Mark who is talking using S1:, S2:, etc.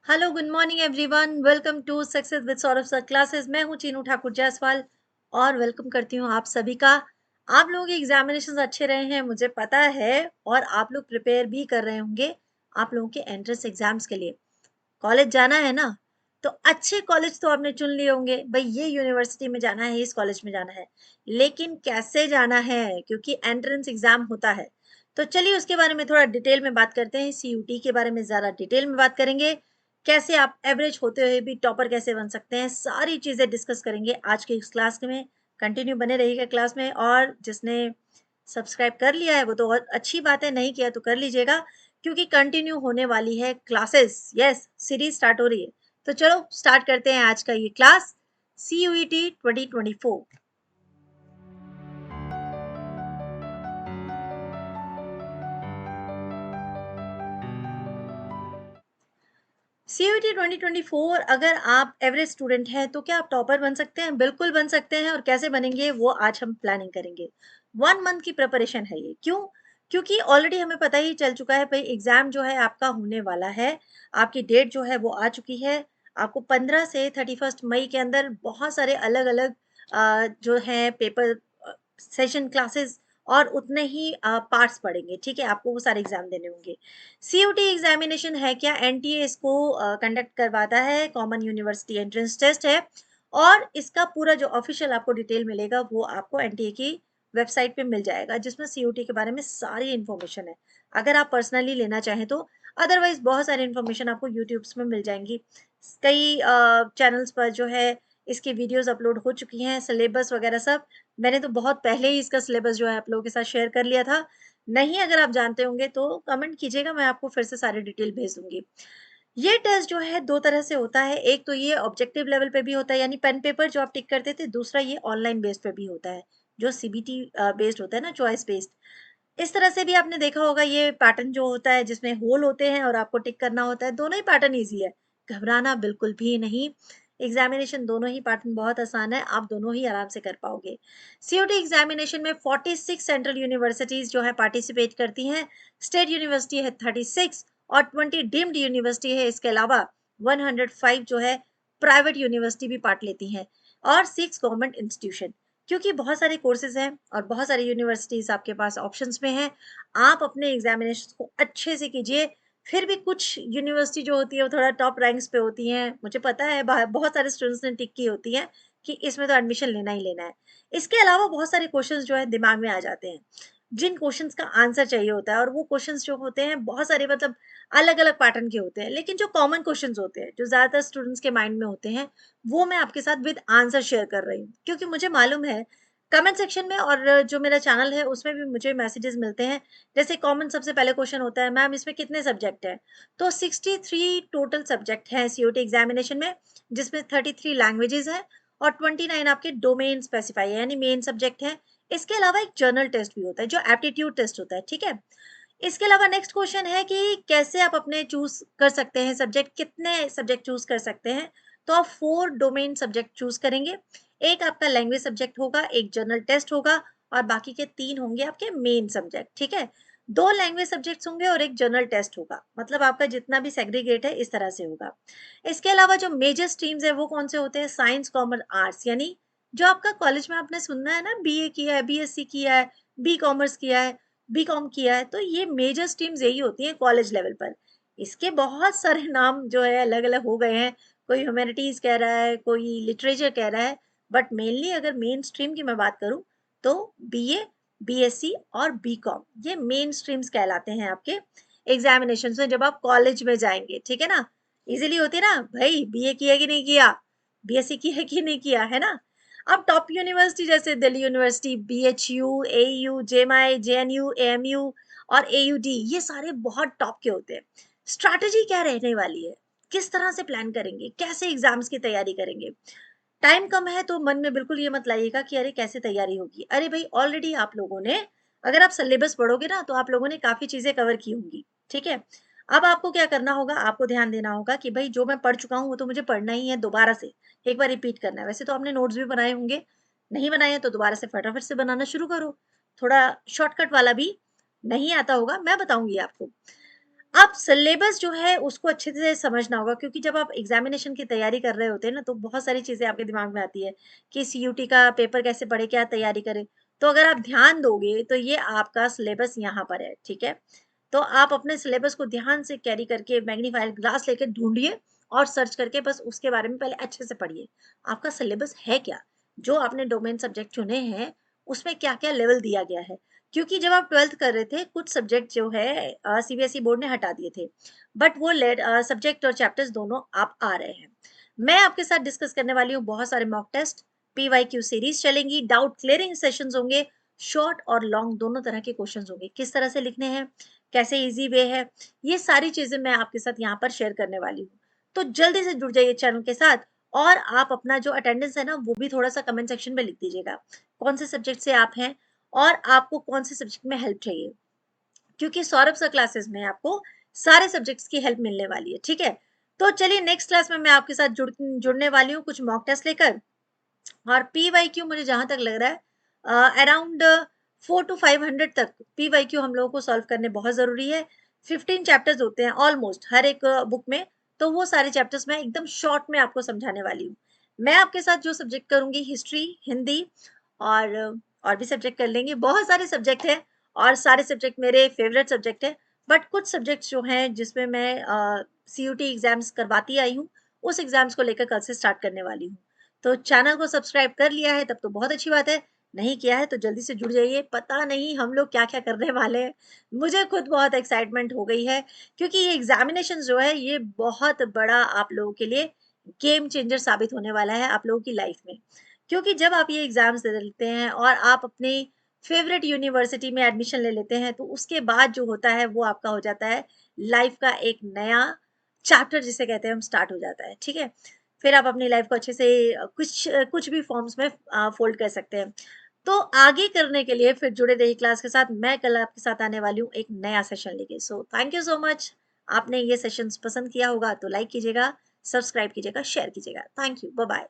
S1: Hello good morning everyone, welcome to success with Saurabh sir classes. मैं हूं चीनू ठाकुर जायसवाल और welcome करती हूं आप सभी का। आप लोगों के एग्जामिनेशंस अच्छे रहे हैं मुझे पता है, और आप लोग प्रिपेयर भी कर रहे होंगे आप लोगों के एंट्रेंस एग्जाम्स के लिए। कॉलेज जाना है ना, तो अच्छे कॉलेज तो आपने चुन लिए होंगे, भाई ये यूनिवर्सिटी में जाना है, इस कॉलेज में जाना है। लेकिन कैसे जाना है, क्योंकि एंट्रेंस एग्जाम होता है। तो चलिए उसके बारे में थोड़ा डिटेल में बात करते हैं। सीयूटी के बारे में ज़्यादा डिटेल में बात करेंगे। कैसे आप एवरेज होते हुए भी टॉपर कैसे बन सकते हैं, सारी चीज़ें डिस्कस करेंगे आज के इस क्लास में। कंटिन्यू बने रहिएगा क्लास में, और जिसने सब्सक्राइब कर लिया है वो तो और अच्छी बात है, नहीं किया तो कर लीजिएगा, क्योंकि कंटिन्यू होने वाली है क्लासेस। यस, सीरीज स्टार्ट हो रही है। तो चलो स्टार्ट करते हैं आज का ये क्लास, CUET 2024। CUET 2024, अगर आप एवरेज स्टूडेंट हैं तो क्या आप टॉपर बन सकते हैं? बिल्कुल बन सकते हैं, और कैसे बनेंगे वो आज हम प्लानिंग करेंगे। 1 मंथ की प्रिपरेशन है ये। क्यों? क्योंकि ऑलरेडी हमें पता ही चल चुका है भाई, एग्जाम जो है आपका होने वाला है। आपकी डेट जो है वो आ चुकी है। आपको 15 से 31 मई के अंदर बहुत सारे अलग अलग जो है पेपर, सेशन, क्लासेस और उतने ही पार्ट्स पढ़ेंगे। ठीक है, आपको वो सारे एग्जाम देने होंगे। CUT एग्जामिनेशन है क्या? NTA इसको कंडक्ट करवाता है, कॉमन यूनिवर्सिटी एंट्रेंस टेस्ट है। और इसका पूरा जो ऑफिशियल आपको डिटेल मिलेगा वो आपको NTA की वेबसाइट पे मिल जाएगा, जिसमें CUT के बारे में सारी इन्फॉर्मेशन है, अगर आप पर्सनली लेना चाहें तो। अदरवाइज बहुत सारी इन्फॉर्मेशन आपको यूट्यूब्स में मिल जाएंगी। कई चैनल्स पर जो है इसकी वीडियोस अपलोड हो चुकी हैं, सिलेबस वगैरह सब। मैंने तो बहुत पहले ही इसका सिलेबस जो है आप लोगों के साथ शेयर कर लिया था। नहीं, अगर आप जानते होंगे तो कमेंट कीजिएगा, मैं आपको फिर से सारी डिटेल भेज दूंगी। ये टेस्ट जो है दो तरह से होता है। एक तो ये ऑब्जेक्टिव लेवल पे भी होता है, यानी पेन पेपर जो आप टिक करते थे। दूसरा ये ऑनलाइन बेस्ड पे भी होता है, जो CBT बेस्ड होता है ना, चॉइस बेस्ड। इस तरह से भी आपने देखा होगा, ये पैटर्न जो होता है जिसमें होल होते हैं और आपको टिक करना होता है। दोनों ही पैटर्न ईजी है, घबराना बिल्कुल भी नहीं। एग्जामिनेशन दोनों ही पैटर्न बहुत आसान है, आप दोनों ही आराम से कर पाओगे। COT एग्जामिनेशन में 46 सेंट्रल यूनिवर्सिटीज जो है पार्टिसिपेट करती हैं। स्टेट यूनिवर्सिटी है 36, और 20 डीम्ड यूनिवर्सिटी है। इसके अलावा 105 जो है प्राइवेट यूनिवर्सिटी भी पार्ट लेती हैं, और 6 गवर्नमेंट इंस्टीट्यूशन। क्योंकि बहुत सारे कोर्सेज हैं और बहुत सारी यूनिवर्सिटीज आपके पास ऑप्शंस में हैं, आप अपने एग्जामिनेशन को अच्छे से कीजिए। फिर भी कुछ यूनिवर्सिटी जो होती है वो थोड़ा टॉप रैंक्स पे होती हैं, मुझे पता है, बहुत सारे स्टूडेंट्स ने टिक की होती हैं कि इसमें तो एडमिशन लेना ही लेना है। इसके अलावा बहुत सारे क्वेश्चंस जो है दिमाग में आ जाते हैं, जिन क्वेश्चंस का आंसर चाहिए होता है, और वो क्वेश्चंस जो होते हैं बहुत सारे, मतलब अलग अलग पैटर्न के होते हैं, लेकिन जो कॉमन क्वेश्चंस होते हैं जो ज्यादातर स्टूडेंट्स के माइंड में होते हैं, वो मैं आपके साथ विद आंसर शेयर कर रही हूँ। क्योंकि मुझे मालूम है, कमेंट सेक्शन में और जो मेरा चैनल है उसमें भी मुझे मैसेजेस मिलते हैं। जैसे कॉमन सबसे पहले क्वेश्चन होता है, मैम इसमें कितने सब्जेक्ट हैं? तो 63 टोटल सब्जेक्ट हैं COT एग्जामिनेशन में, जिसमें 33 लैंग्वेजेस हैं, और 29 आपके डोमेन स्पेसिफाई है, यानी मेन सब्जेक्ट है। इसके अलावा एक जर्नल टेस्ट भी होता है जो एप्टीट्यूड टेस्ट होता है। ठीक है, इसके अलावा नेक्स्ट क्वेश्चन है कि कैसे आप अपने चूज कर सकते हैं सब्जेक्ट, कितने सब्जेक्ट चूज कर सकते हैं? तो आप 4 डोमेन सब्जेक्ट चूज करेंगे। एक आपका लैंग्वेज सब्जेक्ट होगा, एक जर्नल टेस्ट होगा, और बाकी के 3 होंगे आपके मेन सब्जेक्ट। ठीक है, 2 लैंग्वेज सब्जेक्ट्स होंगे और एक जर्नल टेस्ट होगा। मतलब आपका जितना भी सेग्रीगेट है इस तरह से होगा। इसके अलावा जो मेजर स्ट्रीम्स है वो कौन से होते हैं? Science, commerce, arts. यानी जो आपका कॉलेज में आपने सुनना है ना, BA किया है, BSc किया है, बी कॉमर्स किया है, बीकॉम किया है, तो ये मेजर स्ट्रीम्स यही होती हैं कॉलेज लेवल पर। इसके बहुत सारे नाम जो है अलग अलग हो गए हैं, कोई ह्यूमैनिटीज कह रहा है, कोई लिटरेचर कह रहा है, बट मेनली अगर मेन स्ट्रीम की मैं बात करूं तो BA, BSc और बीकॉम ये मेन स्ट्रीम्स कहलाते हैं आपके एग्जामिनेशन में जब आप कॉलेज में जाएंगे। ठीक है ना, इजीली होती है ना भाई, BA किया कि नहीं किया, BSc किया कि नहीं किया, है ना। अब टॉप यूनिवर्सिटी जैसे Delhi university, BHU, AU, JMI, JNU, AMU और AUD, ये सारे बहुत टॉप के होते हैं। स्ट्रैटेजी क्या रहने वाली है, किस तरह से प्लान करेंगे, कैसे एग्जाम्स की तैयारी करेंगे? टाइम कम है तो मन में बिल्कुल ये मत लाइएगा कि अरे कैसे तैयारी होगी। अरे भाई, ऑलरेडी आप लोगों ने, अगर आप सिलेबस पढ़ोगे ना तो आप लोगों ने काफी चीजें कवर की होंगी। ठीक है, अब आपको क्या करना होगा, आपको ध्यान देना होगा कि भाई जो मैं पढ़ चुका हूँ वो तो मुझे पढ़ना ही है, दोबारा से एक बार रिपीट करना है। वैसे तो आपने नोट्स भी बनाए होंगे, नहीं बनाए हैं तो दोबारा से फटाफट से बनाना शुरू करो। थोड़ा शॉर्टकट वाला भी नहीं आता होगा, मैं बताऊंगी आपको। आप सिलेबस जो है उसको अच्छे से समझना होगा, क्योंकि जब आप एग्जामिनेशन की तैयारी कर रहे होते हैं ना, तो बहुत सारी चीजें आपके दिमाग में आती है कि सीयूटी का पेपर कैसे पढ़े, क्या तैयारी करें। तो अगर आप ध्यान दोगे तो ये आपका सिलेबस यहाँ पर है, ठीक है। तो आप अपने सिलेबस को ध्यान से कैरी करके मैग्नीफायर ग्लास लेके ढूंढिए और सर्च करके बस उसके बारे में पहले अच्छे से पढ़िए। आपका सिलेबस है क्या, जो आपने डोमेन सब्जेक्ट चुने हैं उसमें क्या क्या लेवल दिया गया है। क्योंकि जब आप 12th कर रहे थे, कुछ सब्जेक्ट जो है सीबीएसई बोर्ड ने हटा दिए थे, बट वो सब्जेक्ट और चैप्टर्स दोनों आप आ रहे हैं। मैं आपके साथ डिस्कस करने वाली हूँ बहुत सारे मॉक टेस्ट, पीवाईक्यू सीरीज चलेंगी, डाउट क्लियरिंग सेशंस होंगे, शॉर्ट और लॉन्ग दोनों तरह के क्वेश्चंस होंगे, किस तरह से लिखने हैं, कैसे इजी वे है, ये सारी चीजें मैं आपके साथ यहाँ पर शेयर करने वाली हूँ। तो जल्दी से जुड़ जाइए चैनल के साथ, और आप अपना जो अटेंडेंस है ना वो भी थोड़ा सा कमेंट सेक्शन में लिख दीजिएगा, कौन से सब्जेक्ट से आप हैं और आपको कौन से सब्जेक्ट में हेल्प चाहिए, क्योंकि सौरभ सर क्लासेस में आपको सारे सब्जेक्ट्स की हेल्प मिलने वाली है, ठीक है। तो चलिए नेक्स्ट क्लास में मैं आपके साथ जुड़ने वाली हूँ कुछ मॉक टेस्ट लेकर, और पी वाई क्यू मुझे जहां तक लग रहा है अराउंड 4 to 500 तक पी वाई क्यू हम लोगों को सॉल्व करने बहुत जरूरी है। 15 चैप्टर्स होते हैं ऑलमोस्ट हर एक बुक में, तो वो सारे चैप्टर्स मैं एकदम शॉर्ट में आपको समझाने वाली हूँ। मैं आपके साथ जो सब्जेक्ट करूंगी, हिस्ट्री, हिंदी और और भी सब्जेक्ट कर लेंगे, बहुत सारे सब्जेक्ट हैं और सारे सब्जेक्ट मेरे फेवरेट सब्जेक्ट है। बट कुछ सब्जेक्ट जो हैं जिसमें मैं सीयूटी एग्जाम्स करवाती आई हूँ, उस एग्जाम्स को लेकर कल से स्टार्ट करने वाली हूँ। तो चैनल को सब्सक्राइब कर लिया है तब तो बहुत अच्छी बात है, नहीं किया है तो जल्दी से जुड़ जाइए। पता नहीं हम लोग क्या क्या करने वाले हैं, मुझे खुद बहुत एक्साइटमेंट हो गई है, क्योंकि ये एग्जामिनेशन जो है ये बहुत बड़ा आप लोगों के लिए गेम चेंजर साबित होने वाला है आप लोगों की लाइफ में। क्योंकि जब आप ये एग्जाम्स दे लेते हैं और आप अपनी फेवरेट यूनिवर्सिटी में एडमिशन ले लेते हैं, तो उसके बाद जो होता है वो आपका हो जाता है लाइफ का एक नया चैप्टर, जिसे कहते हैं हम, स्टार्ट हो जाता है, ठीक है। फिर आप अपनी लाइफ को अच्छे से कुछ भी फॉर्म्स में फोल्ड कर सकते हैं। तो आगे करने के लिए फिर जुड़े रहिए क्लास के साथ, मैं कल आपके साथ आने वाली हूँ एक नया सेशन लेके। So thank you so much. आपने ये सेशंस पसंद किया होगा तो लाइक कीजिएगा, सब्सक्राइब कीजिएगा, शेयर कीजिएगा। Thank you, bye bye.